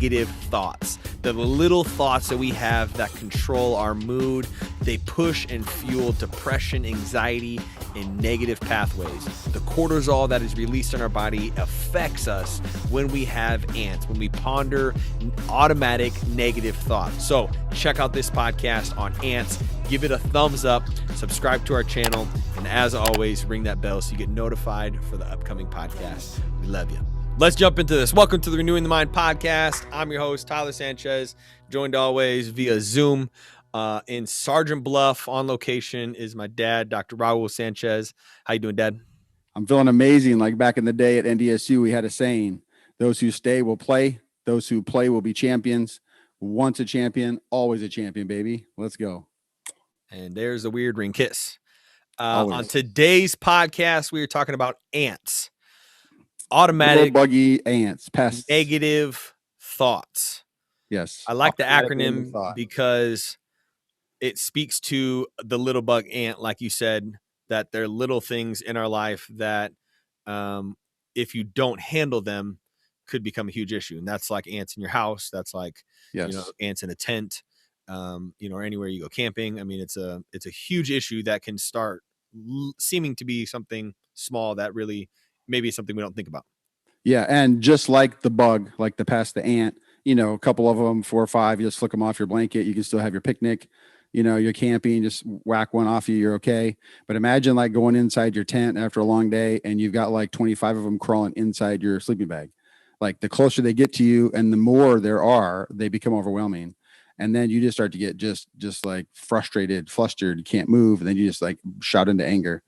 negative thoughts. The little thoughts that we have that control our mood, they push and fuel depression, anxiety, and negative pathways. The cortisol that is released in our body affects us when we have ants, when we ponder automatic negative thoughts. So check out this podcast on ants. Give it a thumbs up, subscribe to our channel, and as always, ring that bell so you get notified for the upcoming podcast. We love you. Let's jump into this. Welcome to the Renewing the Mind podcast. I'm your host, Tyler Sanchez, joined always via Zoom. In Sergeant Bluff on location is my dad, Dr. Raul Sanchez. How you doing, Dad? I'm feeling amazing. Like back in the day at NDSU, we had a saying, those who stay will play. Those who play will be champions. Once a champion, always a champion, baby. Let's go. And there's a weird ring kiss. On today's podcast, we are talking about ants. Automatic, little buggy ants, pests, negative thoughts. Yes. I like the acronym because it speaks to the little bug ant, like you said, that they're little things in our life that if you don't handle them could become a huge issue. And that's like ants in your house. That's like, ants in a tent, or anywhere you go camping. I mean, it's a huge issue that can start seeming to be something small that really maybe is something we don't think about. Yeah. And just like the bug, like the pest, the ant, a couple of them, 4 or 5, you just flick them off your blanket. You can still have your picnic. You're camping, just whack one off you, you're okay. But imagine like going inside your tent after a long day and you've got like 25 of them crawling inside your sleeping bag. Like the closer they get to you and the more there are, they become overwhelming. And then you just start to get just like frustrated, flustered, you can't move. And then you just like shout into anger.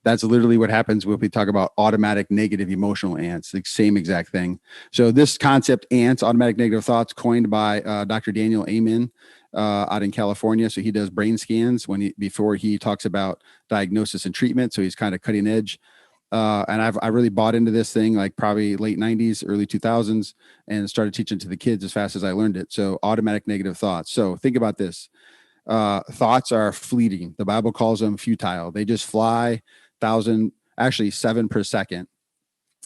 That's literally what happens when we talk about automatic negative emotional ants, the same exact thing. So this concept, ants, automatic negative thoughts, coined by Dr. Daniel A.N.T. Out in California. So he does brain scans before he talks about diagnosis and treatment. So he's kind of cutting edge. And I really bought into this thing like probably late 90s, early 2000s, and started teaching to the kids as fast as I learned it. So automatic negative thoughts. So think about this. Thoughts are fleeting. The Bible calls them futile. They just fly 7 per second,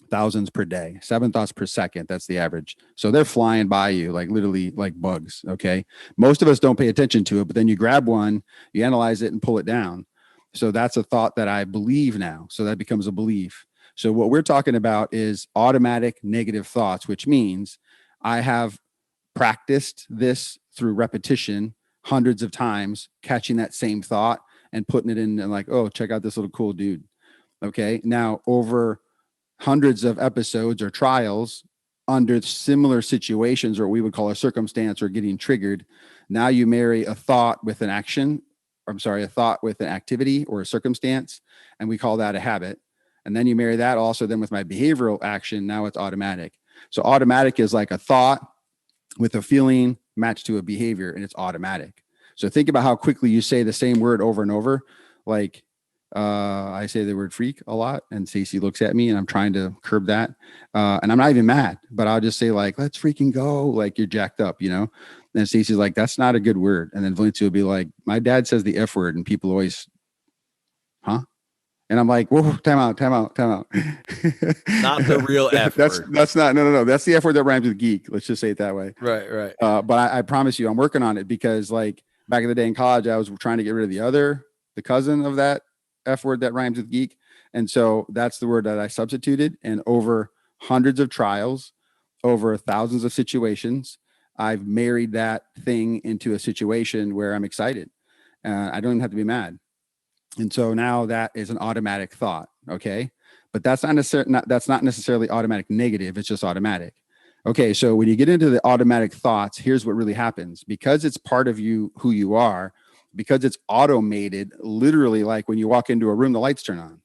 thousands per day, 7 thoughts per second. That's the average. So they're flying by you, like literally like bugs. Okay. Most of us don't pay attention to it, but then you grab one, you analyze it and pull it down. So that's a thought that I believe now. So that becomes a belief. So what we're talking about is automatic negative thoughts, which means I have practiced this through repetition hundreds of times, catching that same thought and putting it in and like, oh, check out this little cool dude. Okay. Now over hundreds of episodes or trials under similar situations, or what we would call a circumstance or getting triggered. Now you marry a thought with an action. A thought with an activity or a circumstance, and we call that a habit. And then you marry that also then with my behavioral action. Now it's automatic. So automatic is like a thought with a feeling matched to a behavior, and it's automatic. So think about how quickly you say the same word over and over. Like I say the word freak a lot, and Stacey looks at me and I'm trying to curb that. And I'm not even mad, but I'll just say like, let's freaking go. Like you're jacked up, And Stacey's like, that's not a good word. And then Valencia will be like, my dad says the F word, and people always, huh? And I'm like, whoa, time out. Not the real F word. That's not, no. That's the F word that rhymes with geek. Let's just say it that way. Right. But I promise you, I'm working on it because like back in the day in college, I was trying to get rid of the cousin of that F word that rhymes with geek. And so that's the word that I substituted. And over hundreds of trials, over thousands of situations, I've married that thing into a situation where I'm excited. I don't even have to be mad. And so now that is an automatic thought. Okay. But that's not necessarily automatic negative. It's just automatic. Okay. So when you get into the automatic thoughts, here's what really happens. Because it's part of you, who you are, because it's automated, literally like when you walk into a room, the lights turn on.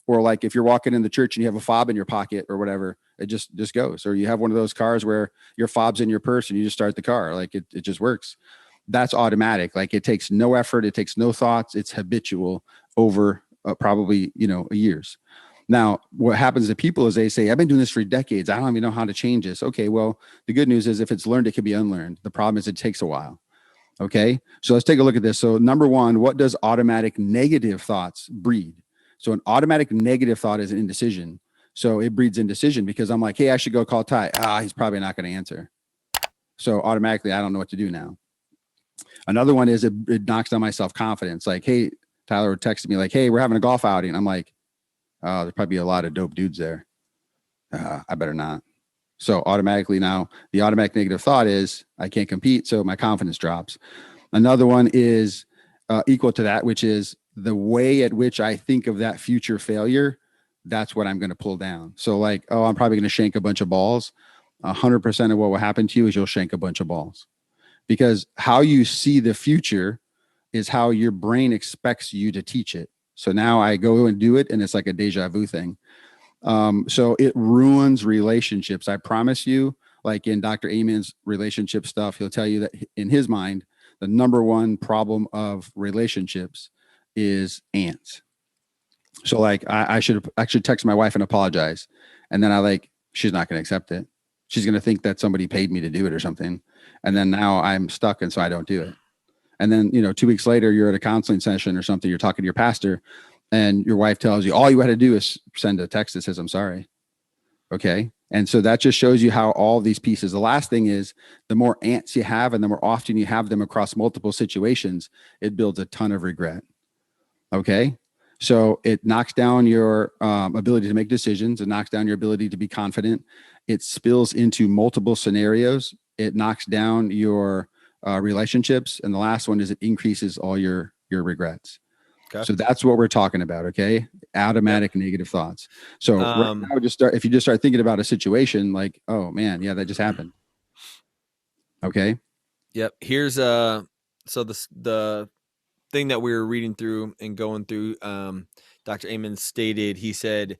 Or like if you're walking in the church and you have a fob in your pocket or whatever, it just goes. Or you have one of those cars where your fob's in your purse and you just start the car. Like it just works. That's automatic. Like it takes no effort. It takes no thoughts. It's habitual over probably, years. Now, what happens to people is they say, I've been doing this for decades. I don't even know how to change this. Okay, well, the good news is if it's learned, it can be unlearned. The problem is it takes a while. Okay, so let's take a look at this. So number one, what does automatic negative thoughts breed? So an automatic negative thought is an indecision. So it breeds indecision because I'm like, hey, I should go call Ty. He's probably not going to answer. So automatically, I don't know what to do now. Another one is it knocks down my self-confidence. Like, hey, Tyler texted me like, hey, we're having a golf outing. I'm like, oh, there's probably a lot of dope dudes there. I better not. So automatically now the automatic negative thought is I can't compete. So my confidence drops. Another one is equal to that, which is the way at which I think of that future failure. That's what I'm going to pull down. So like, oh, I'm probably going to shank a bunch of balls. 100% of what will happen to you is you'll shank a bunch of balls, because how you see the future is how your brain expects you to teach it. So now I go and do it, and it's like a deja vu thing. So it ruins relationships. I promise you, like in Dr. Amen's relationship stuff, he'll tell you that in his mind, the number one problem of relationships is ants. So like I should text my wife and apologize. And then she's not going to accept it. She's going to think that somebody paid me to do it or something. And then now I'm stuck. And so I don't do it. And then, 2 weeks later, you're at a counseling session or something, you're talking to your pastor, and your wife tells you all you had to do is send a text that says, I'm sorry. Okay. And so that just shows you how all these pieces, the last thing is the more ants you have and the more often you have them across multiple situations, it builds a ton of regret. Okay. So it knocks down your ability to make decisions. It knocks down your ability to be confident. It spills into multiple scenarios. It knocks down your relationships. And the last one is it increases all your regrets. Okay. So that's what we're talking about. Okay. Automatic negative thoughts. So right now, if you just start thinking about a situation like, oh man, yeah, that just happened. Okay. Yep. Here's so the thing that we were reading through and going through, Dr. Amen stated, he said,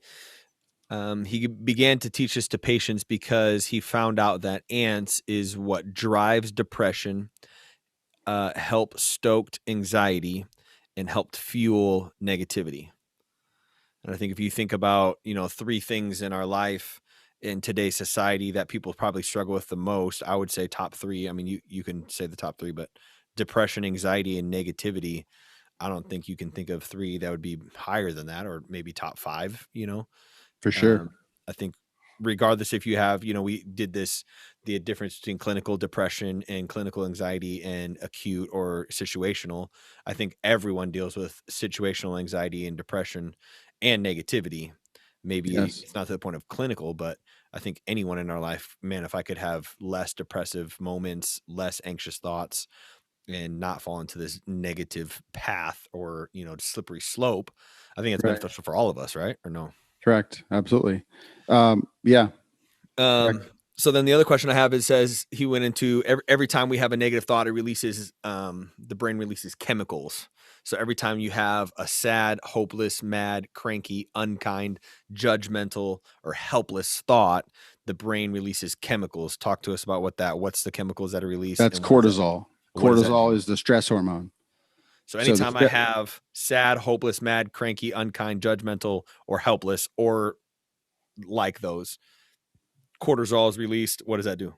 he began to teach this to patients because he found out that ants is what drives depression, help stoked anxiety, and helped fuel negativity. And I think if you think about, 3 things in our life in today's society that people probably struggle with the most, I would say top 3. I mean, you can say the top 3, but depression, anxiety, and negativity, I don't think you can think of 3 that would be higher than that, or maybe top 5, For sure. I think regardless if you have, we did the difference between clinical depression and clinical anxiety and acute or situational. I think everyone deals with situational anxiety and depression and negativity. Maybe it's not to the point of clinical, but I think anyone in our life, man, if I could have less depressive moments, less anxious thoughts, and not fall into this negative path or, slippery slope, I think it's beneficial for all of us, right? Or no? Correct. Absolutely. Yeah. So then the other question I have is, says he went into every time we have a negative thought, it releases, the brain releases chemicals. So every time you have a sad, hopeless, mad, cranky, unkind, judgmental, or helpless thought, the brain releases chemicals. Talk to us about what's the chemicals that are released. That's cortisol. Cortisol is the stress hormone. So anytime I have sad, hopeless, mad, cranky, unkind, judgmental, or helpless, or like those, cortisol is released. What does that do?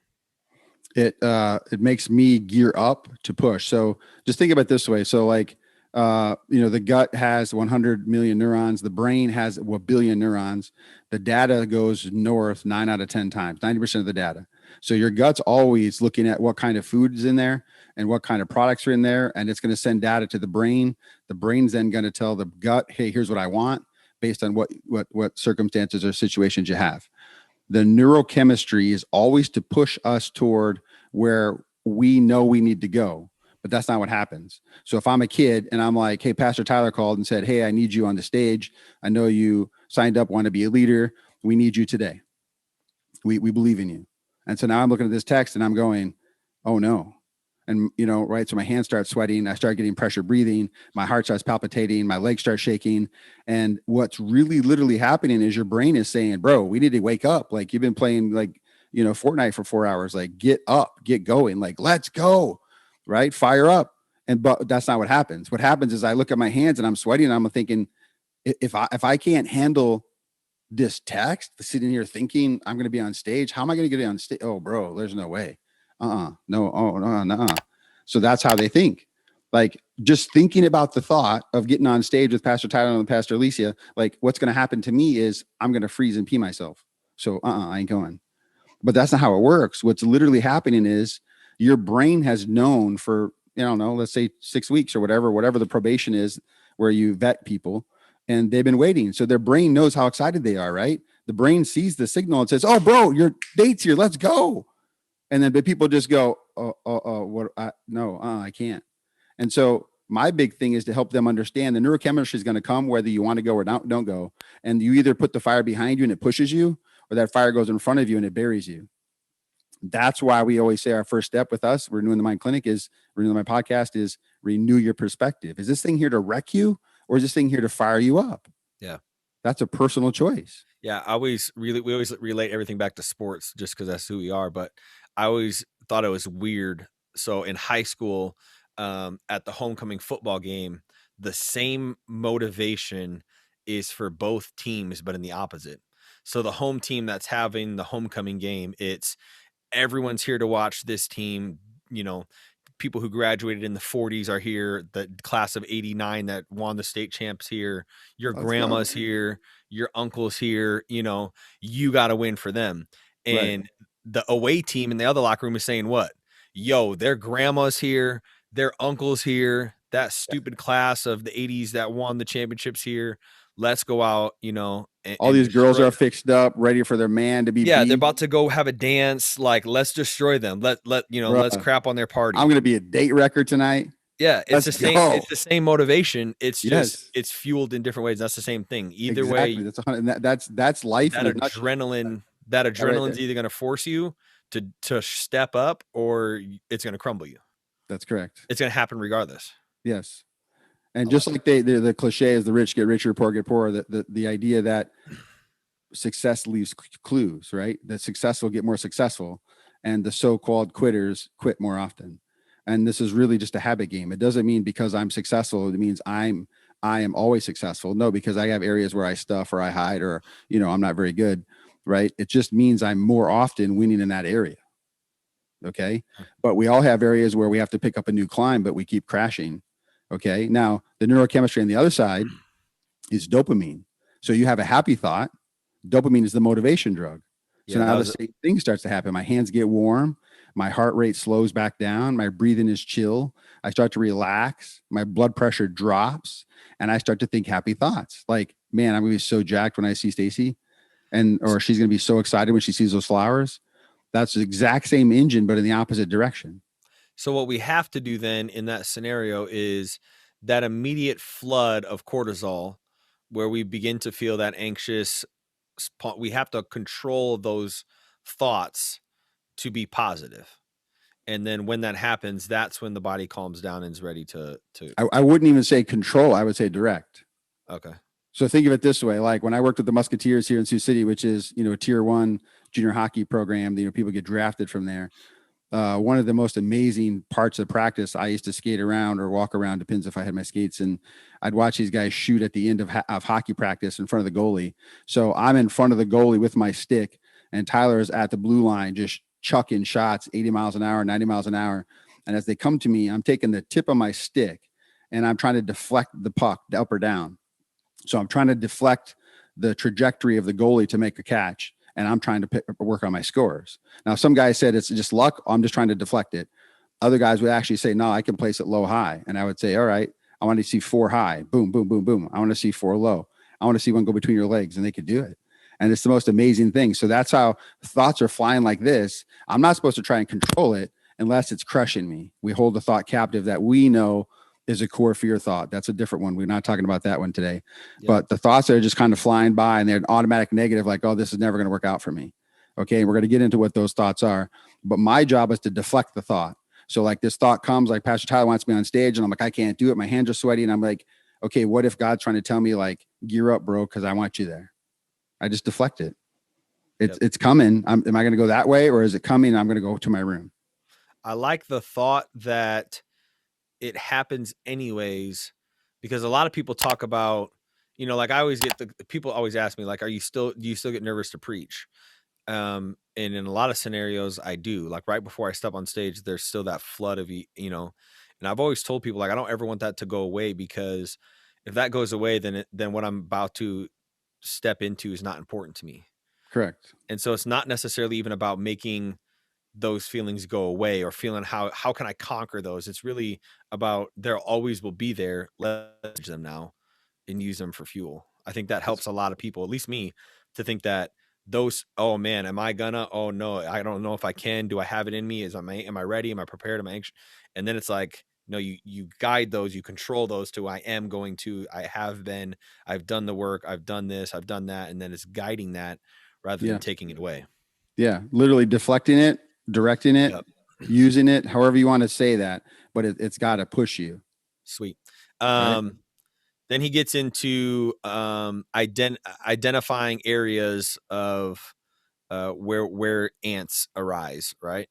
It makes me gear up to push. So just think about it this way. So like, the gut has 100 million neurons. The brain has a billion neurons. The data goes north 9 out of 10 times, 90% of the data. So your gut's always looking at what kind of food is in there and what kind of products are in there. And it's going to send data to the brain. The brain's then going to tell the gut, hey, here's what I want based on what circumstances or situations you have. The neurochemistry is always to push us toward where we know we need to go, but that's not what happens. So if I'm a kid and I'm like, hey, Pastor Tyler called and said, hey, I need you on the stage. I know you signed up, want to be a leader. We need you today. We believe in you. And so now I'm looking at this text and I'm going, oh no. And, right. So my hands start sweating. I start getting pressure breathing. My heart starts palpitating. My legs start shaking. And what's really literally happening is your brain is saying, bro, we need to wake up. Like you've been playing Fortnite for 4 hours, like get up, get going, like, let's go. Right. Fire up. But that's not what happens. What happens is I look at my hands and I'm sweating and I'm thinking, if I can't handle this text, sitting here thinking I'm going to be on stage, how am I going to get on stage? Oh, bro, there's no way. No. Oh, no. So that's how they think. Like just thinking about the thought of getting on stage with Pastor Tyler and Pastor Alicia, like what's going to happen to me is I'm going to freeze and pee myself. So I ain't going. But that's not how it works. What's literally happening is your brain has known for, I don't know, let's say 6 weeks or whatever the probation is where you vet people, and they've been waiting. So their brain knows how excited they are, right? The brain sees the signal and says, "Oh, bro, your date's here. Let's go." And then but people just go, what? No, I can't. And so my big thing is to help them understand the neurochemistry is going to come whether you want to go or don't go. And you either put the fire behind you and it pushes you, or that fire goes in front of you and it buries you. That's why we always say our first step with us, Renewing the Mind Clinic, is Renewing the Mind podcast is renew your perspective. Is this thing here to wreck you, or is this thing here to fire you up? Yeah. That's a personal choice. Yeah, we always relate everything back to sports just because that's who we are. But I always thought it was weird. So in high school, at the homecoming football game, the same motivation is for both teams, but in the opposite. So the home team that's having the homecoming game, it's everyone's here to watch this team. You know, people who graduated in the 40s are here. The class of 89 that won the state champs here. Your Let's go. grandma's here. Your uncle's here. You know, you got to win for them. And Right. the away team in the other locker room is saying, what? Yo, their grandma's here. Their uncle's here. That stupid class of the 80s that won the championships here. Let's go out, you know, All and these girls destroy are them. fixed up, ready for their man to be Yeah, they're beat. about to go have a dance. Like, let's destroy them. Let's Bruh, crap on their party. I'm going to be a date wrecker tonight. Yeah, Let's go. it's the same motivation. It's just Yes, it's fueled in different ways. That's the same thing. Either exactly. way, That's 100. That's life in that a nutshell. That right adrenaline's there. either going to force you to step up or it's going to crumble you. That's correct. It's going to happen regardless. Yes. And I just like it. like the cliche is the rich get richer, poor get poorer. The idea that success leaves clues, right? The successful get more successful, and the so-called quitters quit more often. And this is really just a habit game. It doesn't mean because I'm successful, it means I am always successful. No, because I have areas where I stuff or I hide or I'm not very good, right? It just means I'm more often winning in that area. Okay. But we all have areas where we have to pick up a new climb, but we keep crashing. Okay. Now, the neurochemistry on the other side is dopamine. So you have a happy thought. Dopamine is the motivation drug. So Yeah, now the same thing starts to happen. My hands get warm. My heart rate slows back down. My breathing is chill. I start to relax. My blood pressure drops. And I start to think happy thoughts like, man, I'm going to be so jacked when I see Stacy. Or she's going to be so excited when she sees those flowers. That's the exact same engine, but in the opposite direction. So what we have to do then in that scenario is that immediate flood of cortisol where we begin to feel that anxious. We have to control those thoughts to be positive. And then when that happens, that's when the body calms down and is ready to I wouldn't even say control. I would say direct. okay. So think of it this way. Like when I worked with the Musketeers here in Sioux City, which is, a tier 1 junior hockey program, people get drafted from there. One of the most amazing parts of practice, I used to skate around or walk around, depends if I had my skates, and I'd watch these guys shoot at the end of hockey practice in front of the goalie. So I'm in front of the goalie with my stick, and Tyler is at the blue line just chucking shots 80 miles an hour, 90 miles an hour. And as they come to me, I'm taking the tip of my stick and I'm trying to deflect the puck up or down. So I'm trying to deflect the trajectory of the goalie to make a catch, and I'm trying to work on my scores. Now, some guys said it's just luck. I'm just trying to deflect it. Other guys would actually say, no, I can place it low high. And I would say, all right, I want to see 4 high. Boom, boom, boom, boom. I want to see 4 low. I want to see one go between your legs, and they could do it. And it's the most amazing thing. So that's how thoughts are flying like this. I'm not supposed to try and control it unless it's crushing me. We hold the thought captive that we know is a core fear thought. That's a different one. We're not talking about that one today. Yep. But the thoughts that are just kind of flying by and they're an automatic negative, like, oh, this is never going to work out for me. Okay. We're going to get into what those thoughts are. But my job is to deflect the thought. So like this thought comes, like Pastor Tyler wants me on stage and I'm like, I can't do it. My hands are sweaty. And I'm like, okay, what if God's trying to tell me like, gear up, bro, because I want you there. I just deflect it. It's coming. Am I going to go that way, or is it coming? I'm going to go to my room. I like the thought that it happens anyways, because a lot of people talk about, like I always get the people always ask me like, do you still get nervous to preach? And in a lot of scenarios I do. Like right before I step on stage, there's still that flood of, and I've always told people like, I don't ever want that to go away, because if that goes away, then what I'm about to step into is not important to me. Correct. And so it's not necessarily even about making those feelings go away or feeling how can I conquer those. It's really about there always will be there. Leverage them now and use them for fuel. I think that helps a lot of people, at least me, to think that those, oh man, am I gonna? Oh no, I don't know if I can. Do I have it in me? Am I ready? Am I prepared? Am I anxious? And then it's like, no, you guide those, you control those to I am going to, I have been, I've done the work, I've done this, I've done that, and then it's guiding that rather than taking it away. Yeah, literally deflecting it, directing it, using it, however you want to say that, but it's got to push you. Sweet. Right? Then he gets into identifying areas of where ants arise, right?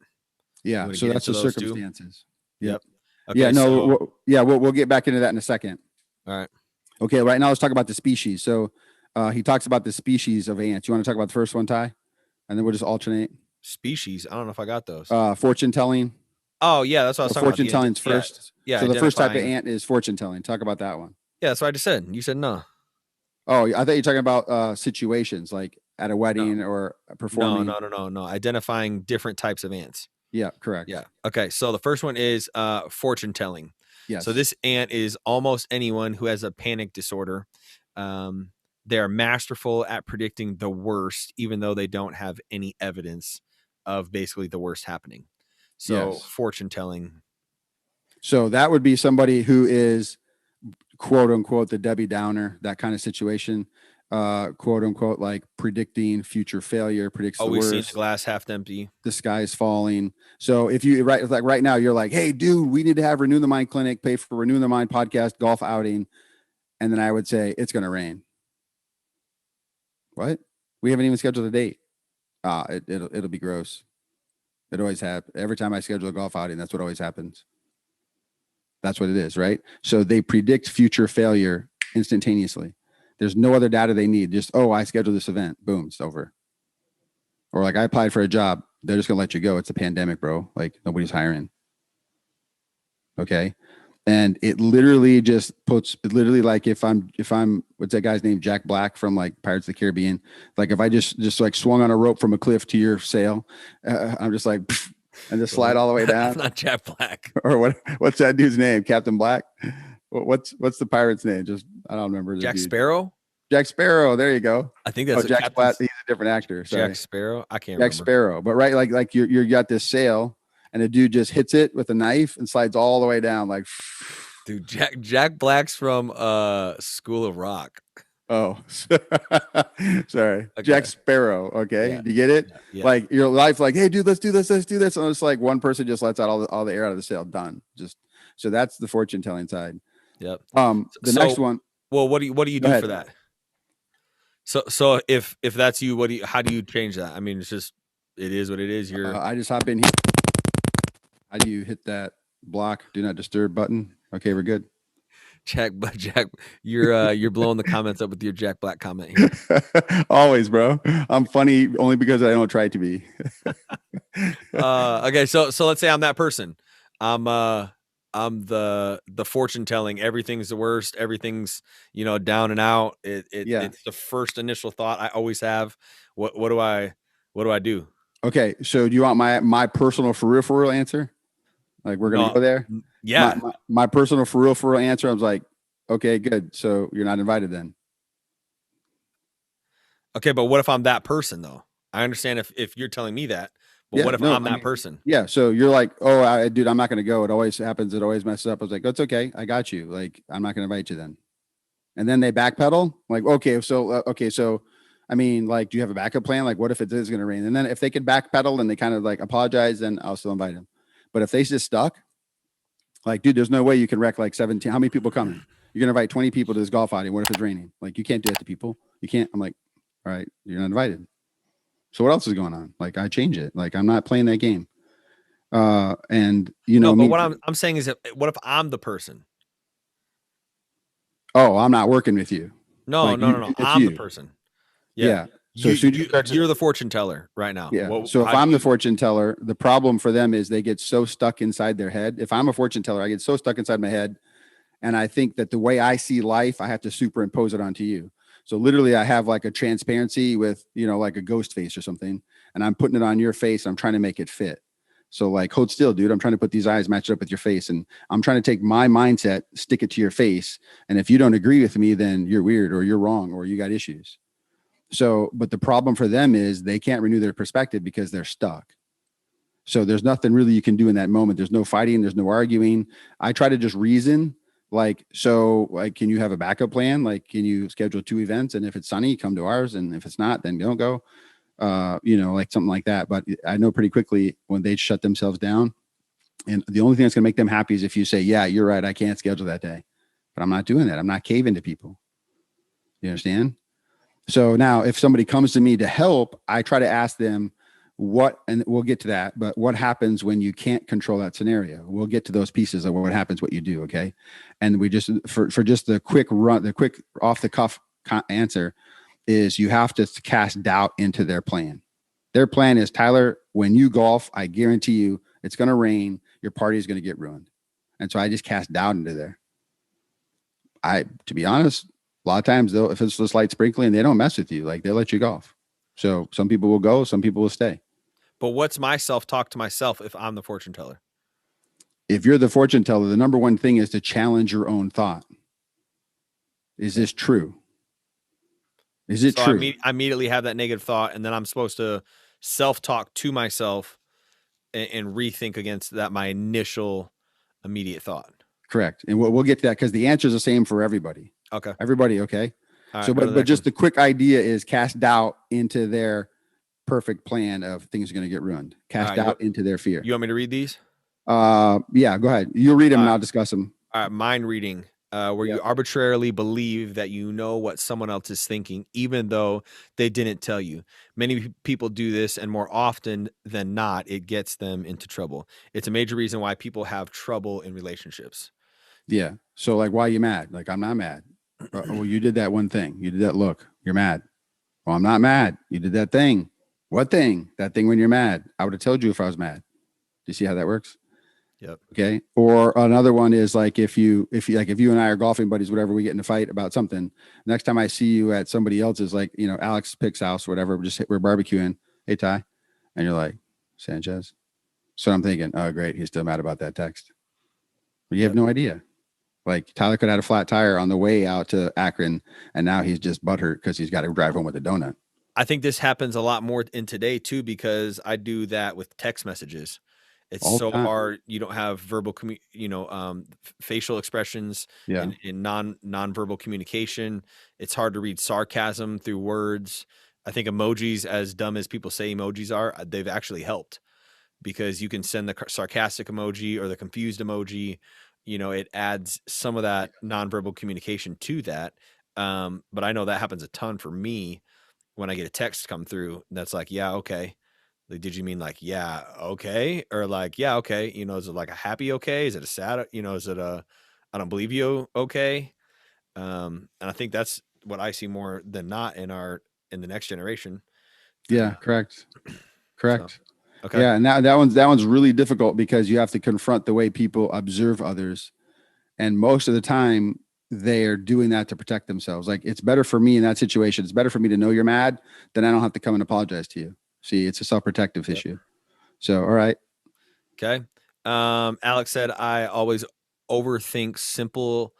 Yeah, so that's the circumstances. Yep. Okay, yeah, no, we'll get back into that in a second. All right. Okay, right now let's talk about the species. So he talks about the species of ants. You want to talk about the first one, Ty? And then we'll just alternate. Species. I don't know if I got those. Fortune telling. Oh yeah, that's what I was talking about. Fortune telling's first. Yeah. So the first type of ant is fortune telling. Talk about that one. Yeah, that's what I just said. You said no. Oh, I thought you were talking about situations like at a wedding or performing. No. Identifying different types of ants. Yeah, correct. Yeah. Okay. So the first one is fortune telling. Yes. So this ant is almost anyone who has a panic disorder. They're masterful at predicting the worst, even though they don't have any evidence of basically the worst happening. So fortune telling. So that would be somebody who is quote unquote the Debbie Downer, that kind of situation. Quote unquote, like predicting future failure, predicts the worst. Seeing the glass half empty. The sky's falling. So if you right now, you're like, hey, dude, we need to have Renew the Mind clinic, pay for Renew the Mind podcast, golf outing. And then I would say it's going to rain. What? We haven't even scheduled a date. It'll be gross. It always happens. Every time I schedule a golf outing, that's what always happens. That's what it is, right? So they predict future failure instantaneously. There's no other data they need. Just, I scheduled this event. Boom, it's over. Or like I applied for a job. They're just going to let you go. It's a pandemic, bro. Like nobody's hiring. Okay. And it literally just puts like if I'm what's that guy's name? Jack Black from like Pirates of the Caribbean. Like if I just like swung on a rope from a cliff to your sail, I'm just like, and just slide all the way down. Not Jack Black. Or what's that dude's name? Captain Black? What's the pirate's name? Just, I don't remember. Jack Sparrow? Jack Sparrow. There you go. I think that's Jack Black. He's a different actor. Sorry. Jack Sparrow. I can't remember. Jack Sparrow. But right, like you got this sail and a dude just hits it with a knife and slides all the way down. Like, dude, Jack Black's from School of Rock. Oh, sorry. Okay. Jack Sparrow. Okay. Yeah. You get it? Yeah. Like your life, like, hey, dude, let's do this. And it's like one person just lets out all the air out of the sail. Done. So that's the fortune telling side. Yep. The next one. Well, what do you do for that? So if that's you, how do you change that? I mean, it is what it is. I just hop in here. How do you hit that block, do not disturb button? Okay, we're good. Jack, you're blowing the comments up with your Jack Black comment here. Always, bro. I'm funny only because I don't try to be. Okay, so let's say I'm that person. I'm the fortune telling. Everything's the worst. Everything's down and out. It's the first initial thought I always have. What do I do? Okay, so do you want my personal for real answer? Like we're gonna go there. Yeah. My personal for real answer. I was like, okay, good. So you're not invited then. Okay, but what if I'm that person though? I understand if you're telling me that, but what if I'm that person? Yeah. So you're like, dude, I'm not going to go. It always happens. It always messes up. I was like, it's okay. I got you. Like, I'm not going to invite you then. And then they backpedal. Like, okay. So, I mean, like, do you have a backup plan? Like, what if it is going to rain? And then if they can backpedal and they kind of like apologize, then I'll still invite them. But if they just stuck, like, dude, there's no way you can wreck like 17. How many people coming? You're going to invite 20 people to this golf outing. What if it's raining? Like, you can't do that to people. You can't. I'm like, all right, you're not invited. So what else is going on? Like, I change it. Like, I'm not playing that game. And but what I'm saying is, what if I'm the person? Oh, I'm not working with you. No. I'm the person. Yeah. So you're the fortune teller right now. Yeah. So if I'm the fortune teller, the problem for them is they get so stuck inside their head. If I'm a fortune teller, I get so stuck inside my head. And I think that the way I see life, I have to superimpose it onto you. So literally I have like a transparency with, like a ghost face or something, and I'm putting it on your face. I'm trying to make it fit. So like, hold still, dude. I'm trying to put these eyes matched up with your face, and I'm trying to take my mindset, stick it to your face. And if you don't agree with me, then you're weird or you're wrong or you got issues. So, but the problem for them is they can't renew their perspective because they're stuck. So there's nothing really you can do in that moment. There's no fighting. There's no arguing. I try to just reason like, so like, can you have a backup plan? Like, can you schedule 2 events? And if it's sunny, come to ours. And if it's not, then don't go, like something like that. But I know pretty quickly when they shut themselves down, and the only thing that's going to make them happy is if you say, yeah, you're right, I can't schedule that day, but I'm not doing that. I'm not caving to people. You understand? So now if somebody comes to me to help, I try to ask them what, and we'll get to that, but what happens when you can't control that scenario? We'll get to those pieces of what happens, what you do. Okay. And we just, for just the quick run, the quick off the cuff answer is you have to cast doubt into their plan. Their plan is, Tyler, when you golf, I guarantee you it's going to rain. Your party is going to get ruined. And so I just cast doubt into there. To be honest, a lot of times though, if it's just light sprinkling, they don't mess with you. Like, they let you golf. So some people will go, some people will stay. But what's my self-talk to myself if I'm the fortune teller? If you're the fortune teller, the number one thing is to challenge your own thought. Is this true? Is it true? I immediately have that negative thought, and then I'm supposed to self-talk to myself and rethink against that my initial immediate thought. Correct. And we'll get to that because the answer is the same for everybody. Okay. Everybody, okay? All right, so, but just the quick idea is cast doubt into their perfect plan of things are going to get ruined. Cast doubt into their fear. You want me to read these? Yeah, go ahead. You'll read them and I'll discuss them. All right, mind reading. Where you arbitrarily believe that you know what someone else is thinking, even though they didn't tell you. Many people do this, and more often than not, it gets them into trouble. It's a major reason why people have trouble in relationships. Yeah. So like, why are you mad? Like, I'm not mad. Well, you did that one thing. You did that look. You're mad. Well, I'm not mad. You did that thing. What thing? That thing when you're mad. I would have told you if I was mad. Do you see how that works? Yep. Okay. Or another one is like, if you and I are golfing buddies, whatever, we get in a fight about something. Next time I see you at somebody else's, like, Alex Pick's house, whatever, we're barbecuing. Hey, Ty. And you're like, Sanchez. So I'm thinking, oh, great. He's still mad about that text. But you have no idea. Like, Tyler could have had a flat tire on the way out to Akron, and now he's just butthurt because he's got to drive home with a donut. I think this happens a lot more in today too, because I do that with text messages. It's so hard. You don't have verbal, facial expressions and non-verbal communication. It's hard to read sarcasm through words. I think emojis, as dumb as people say emojis are, they've actually helped, because you can send the sarcastic emoji or the confused emoji. It adds some of that nonverbal communication to that. But I know that happens a ton for me when I get a text come through that's like, yeah, okay. Like, did you mean like, yeah, okay? Or like, yeah, okay. Is it like a happy okay? Is it a sad, is it a, I don't believe you okay? And I think that's what I see more than not in the next generation. Yeah, correct. Correct. So, okay. Yeah, and that one's really difficult because you have to confront the way people observe others. And most of the time they're doing that to protect themselves. Like, it's better for me in that situation. It's better for me to know you're mad than I don't have to come and apologize to you. See, it's a self-protective issue. So, all right. Okay. Alex said, I always overthink simple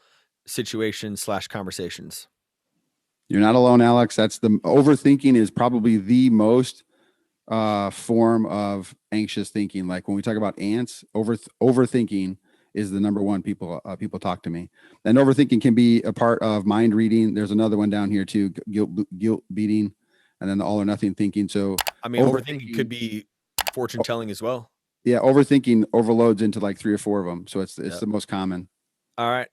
situations / conversations. You're not alone, Alex. That's the overthinking is probably the most form of anxious thinking. Like, when we talk about ants, overthinking is the number one people talk to me. And overthinking can be a part of mind reading. There's another one down here too, guilt beating, and then the all or nothing thinking. So I mean, overthinking could be fortune telling as well. Yeah, overthinking overloads into like 3 or 4 of them. So it's the most common. All right.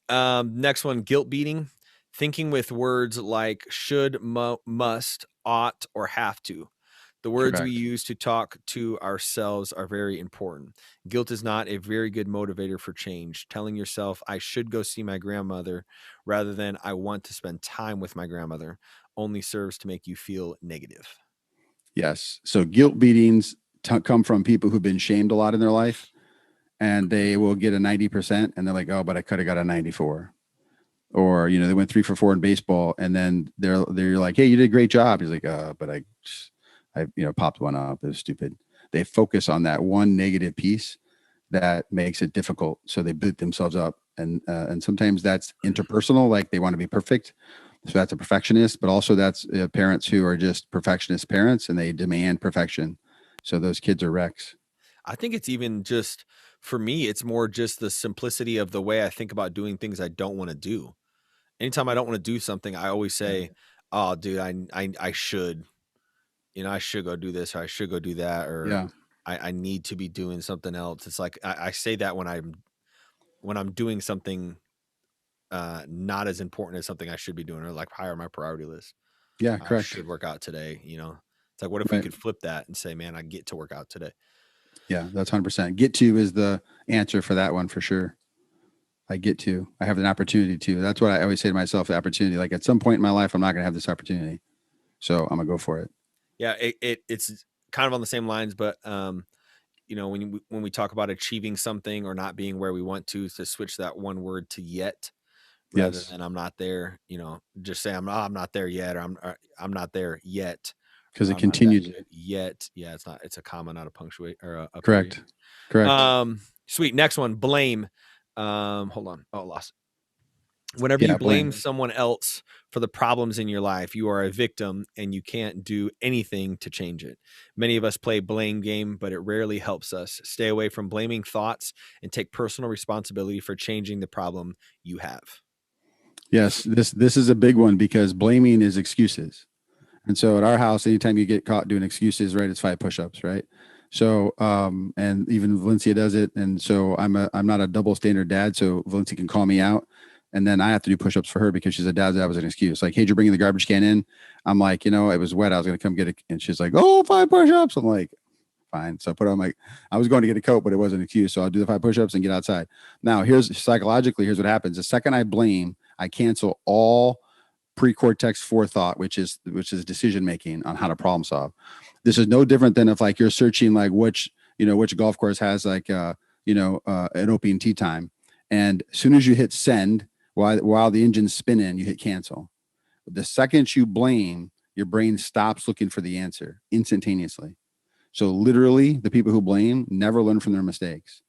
Next one, guilt beating. Thinking with words like should, must, ought, or have to. The words we use to talk to ourselves are very important. Guilt is not a very good motivator for change. Telling yourself, I should go see my grandmother, rather than I want to spend time with my grandmother, only serves to make you feel negative. Yes. So guilt beatings come from people who've been shamed a lot in their life, and they will get a 90% and they're like, oh, but I could have got a 94. or they went 3 for 4 in baseball, and then they're like, hey, you did a great job. He's like, but I popped one up. It was stupid. They focus on that one negative piece that makes it difficult, so they beat themselves up, and sometimes that's interpersonal, like they want to be perfect, so that's a perfectionist, but also that's parents who are just perfectionist parents and they demand perfection, so those kids are wrecks. I think it's even just for me, it's more just the simplicity of the way I think about doing things I don't want to do. Anytime I don't want to do something, I always say, "Oh, dude, I should, I should go do this or I should go do that or Yeah, I need to be doing something else." It's like I say that when I'm doing something not as important as something I should be doing or like higher on my priority list. yeah, I correct. should work out today. It's like what if we Right. could flip that and say, "Man, I get to work out today." Yeah, that's 100%. Get to is the answer for that one for sure. I have an opportunity to. That's what I always say to myself, the opportunity. Like at some point in my life, I'm not going to have this opportunity. So I'm going to go for it. Yeah, it's kind of on the same lines, but when we talk about achieving something or not being where we want to switch that one word to yet rather Yes. than I'm not there, just say I'm not there yet, or I'm not there yet, Because or it I'm not that continues. good yet. Yeah, it's a comma, not a punctuate or a period. Correct. Correct. Sweet. Next one, blame. Hold on. Oh, lost. Whenever you Yeah. blame Blame. someone else for the problems in your life, you are a victim and you can't do anything to change it. Many of us play blame game, but it rarely helps us. Stay away from blaming thoughts and take personal responsibility for changing the problem you have. Yes. This is a big one because blaming is excuses. And so at our house, anytime you get caught doing excuses, right, it's 5 push-ups, right? So, and even Valencia does it. And so I'm not a double standard dad. So Valencia can call me out. And then I have to do push-ups for her because she said, Dad, that was an excuse. Like, hey, you're bringing the garbage can in. I'm like, it was wet. I was going to come get it. And she's like, oh, 5 push-ups. I'm like, fine. So I put on I was going to get a coat, but it wasn't an excuse. So I'll do the 5 push-ups and get outside. Now, here's what happens. The second I blame, I cancel all pre-cortex forethought, which is decision making on how to problem solve. This is no different than if like you're searching like which golf course has like an open tee time, and as soon as you hit send while the engine's spinning, you hit cancel. The second you blame, your brain stops looking for the answer instantaneously. So literally, the people who blame never learn from their mistakes.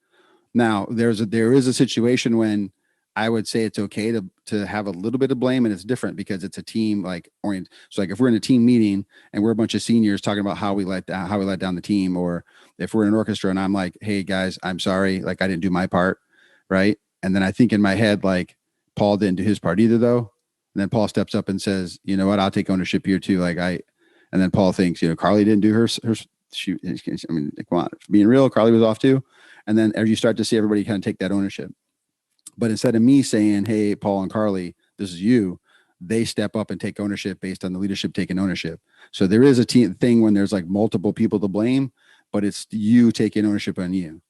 Now, there is a situation when I would say it's okay to have a little bit of blame, and it's different because it's a team like orient. So like if we're in a team meeting and we're a bunch of seniors talking about how we let down the team, or if we're in an orchestra and I'm like, hey guys, I'm sorry, like I didn't do my part, right? And then I think in my head like Paul didn't do his part either though. And then Paul steps up and says, you know what, I'll take ownership here too. And then Paul thinks, Carly didn't do her shoot. I mean, come on, being real, Carly was off too. And then as you start to see everybody kind of take that ownership. But instead of me saying, hey, Paul and Carly, this is you, they step up and take ownership based on the leadership taking ownership. So there is a thing when there's like multiple people to blame, but it's you taking ownership on you,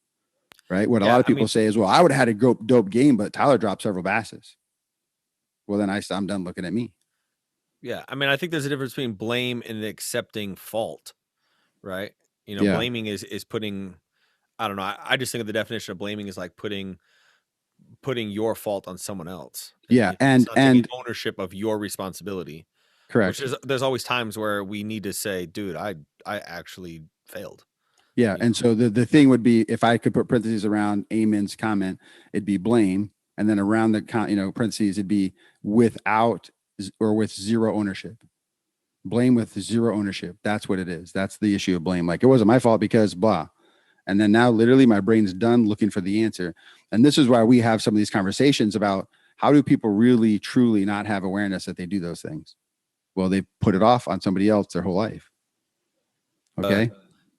right? What a Yeah, lot of I people mean, say is, well, I would have had a dope game, but Tyler dropped several basses. Well, then I'm done looking at me. yeah, I mean, I think there's a difference between blame and accepting fault, right? Yeah. Blaming is putting. I don't know. I just think of the definition of blaming is like putting your fault on someone else. Yeah. It's And, not taking and ownership of your responsibility. Which correct. is there's always times where we need to say, dude, I actually failed. Yeah. You And know? so the thing would be if I could put parentheses around Amen's comment, it'd be blame. And then around the parentheses, it'd be without or with zero ownership. Blame with zero ownership. That's what it is. That's the issue of blame. Like it wasn't my fault because blah. And then now literally my brain's done looking for the answer. And this is why we have some of these conversations about how do people really truly not have awareness that they do those things? Well, they put it off on somebody else their whole life. Uh, Okay.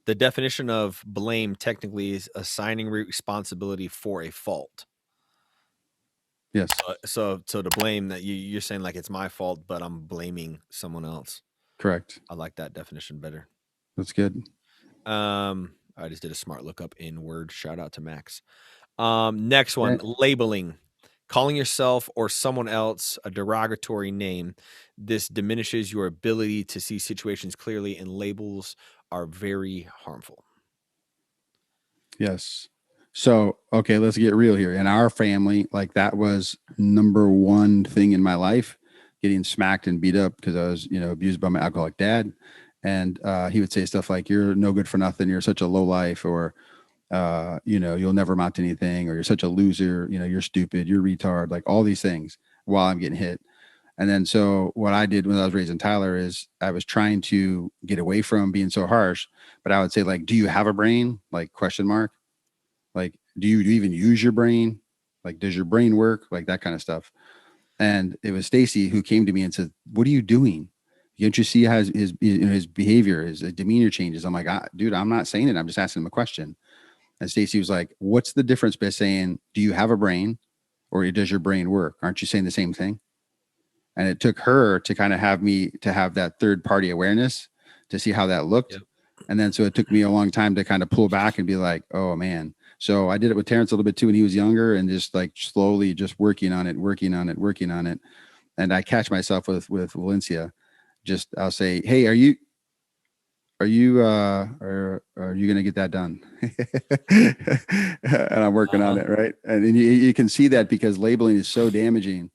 the definition of blame technically is assigning responsibility for a fault. Yes. So to blame that you're saying like it's my fault, but I'm blaming someone else. Correct. I like that definition better. That's good. I just did a smart lookup in Word. Shout out to Max. Next one, Okay. labeling. Calling yourself or someone else a derogatory name. This diminishes your ability to see situations clearly, and labels are very harmful. Yes. So, okay, let's get real here. In our family, like that was number one thing in my life, getting smacked and beat up because I was, abused by my alcoholic dad. And he would say stuff like, "You're no good for nothing. You're such a low life," or you'll never amount to anything, or "You're such a loser. You're stupid. You're retard." Like all these things while I'm getting hit. And then so what I did when I was raising Tyler is I was trying to get away from being so harsh, but I would say like, "Do you have a brain?" Like question mark. Like, do you even use your brain? Like, does your brain work? Like that kind of stuff. And it was Stacy who came to me and said, "What are you doing? Can't you see how his behavior, his demeanor changes?" I'm like, "Dude, I'm not saying it. I'm just asking him a question." And Stacy was like, "What's the difference by saying, do you have a brain or does your brain work? Aren't you saying the same thing?" And it took her to kind of have me to have that third party awareness to see how that looked. Yep. And then so it took me a long time to kind of pull back and be like, "Oh man." So I did it with Terrence a little bit too when he was younger, and just like slowly just working on it, working on it, working on it. And I catch myself with Valencia. Just I'll say, "Hey, are you gonna get that done?" And I'm working on it, right? And you can see that because labeling is so damaging.